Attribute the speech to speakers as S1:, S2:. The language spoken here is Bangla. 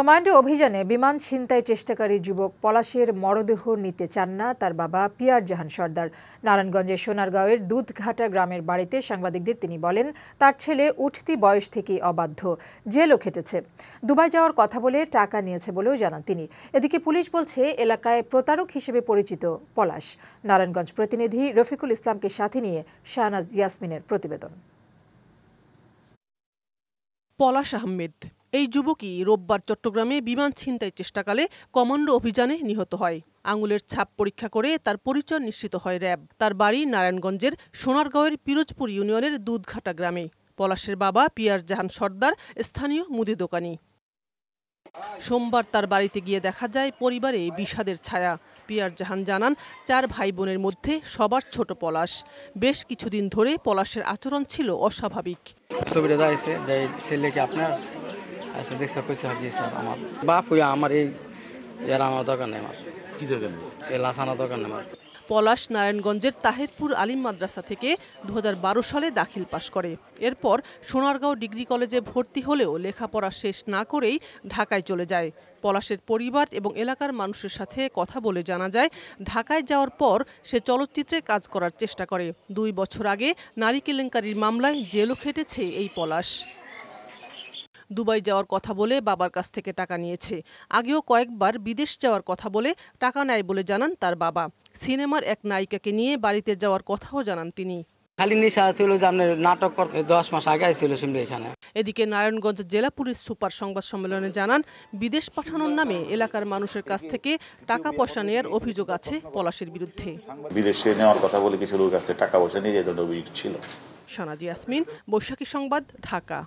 S1: কমান্ডো অভিযানে বিমান ছিনতাই চেষ্টাকারী যুবক পলাশের মরদেহ নিতে চান না তার বাবা পিয়ার জাহান সর্দার। নারায়ণগঞ্জের সোনারগাঁওয়ের দুধঘাটা গ্রামের বাড়িতে সাংবাদিকদের তিনি বলেন, তার ছেলে উঠতি বয়স থেকেই অবাধ্য, জেলও খেটেছে, দুবাই যাওয়ার কথা বলে টাকা নিয়েছে বলেও জানান তিনি। এদিকে পুলিশ বলছে এলাকায় প্রতারক হিসেবে পরিচিত পলাশ। নারায়ণগঞ্জ প্রতিনিধি রফিকুল ইসলামকে সাথে নিয়ে শাহনাজ ইয়াসমিনের প্রতিবেদন।
S2: পলাশ আহমেদ এই যুবকই রোববার চট্টগ্রামে বিমান ছিনতাই চেষ্টাকালে কমান্ডো অভিযানে নিহত হয়। আঙুলের ছাপ পরীক্ষা করে তার পরিচয় নিশ্চিত হয় র্যাব। তার বাড়ি নারায়ণগঞ্জের সোনারগাঁওয়ের পিরোজপুর ইউনিয়নের দুধঘাটা গ্রামে। পলাশের বাবা পিয়ার জাহান সর্দার স্থানীয় মুদি দোকানি। সোমবার তার বাড়িতে গিয়ে দেখা যায় পরিবারে বিষাদের ছায়া। পিয়ার জাহান জানান, 4 ভাই বোনের মধ্যে সবার ছোট পলাশ। বেশ কিছুদিন ধরে পলাশের আচরণ ছিল অস্বাভাবিক।
S3: ছবিটা যাইছে যে ছেলে কি আপনার আচ্ছা দেখছে কইছে জি স্যার আমার বাপ হইয়া আমার এই এর আমার দরকার নেই, আমার
S4: কি দরকার নেই,
S3: এই লাসানো দরকার নেই আমার।
S2: পলাশ নারায়ণগঞ্জের তাহেরপুর আলিম মাদ্রাসা থেকে 2012 সালে দাখিল পাশ করে। এরপর সোনারগাঁও ডিগ্রি কলেজে ভর্তি হলেও লেখাপড়া শেষ না করেই ঢাকায় চলে যায়। পলাশের পরিবার এবং এলাকার মানুষের সাথে কথা বলে জানা যায়, ঢাকায় যাওয়ার পর সে চলচ্চিত্রে কাজ করার চেষ্টা করে। 2 বছর আগে নারী কেলেঙ্কারির মামলায় জেলও খেটেছে এই পলাশ। দুবাই যাওয়ার কথা বলে বাবার কাছ থেকে টাকা নিয়েছে। আগেও কয়েকবার বিদেশ যাওয়ার কথা বলে টাকা নেয় বলে জানান তার বাবা। সিনেমার এক নায়িকাকে নিয়ে বাড়িতে যাওয়ার কথাও জানান তিনি।
S3: খালি নেশা ছিল যে আপনার নাটক 10 মাস আগে ছিল সিমরা এখানে।
S2: এদিকে নারায়ণগঞ্জ জেলা পুলিশ সুপার সংবাদ সম্মেলনে জানান, বিদেশ পাঠানোর নামে এলাকার মানুষের কাছ থেকে টাকা পয়সা নেওয়ার অভিযোগ আছে পলাশের বিরুদ্ধে।
S4: বিদেশে নেওয়ার কথা বলে কিছু লোক কাছে টাকা পয়সা নিয়ে যেত অভিযোগ ছিল।
S2: শাহনাজ ইয়াসমিন, বৈশাখী সংবাদ, ঢাকা।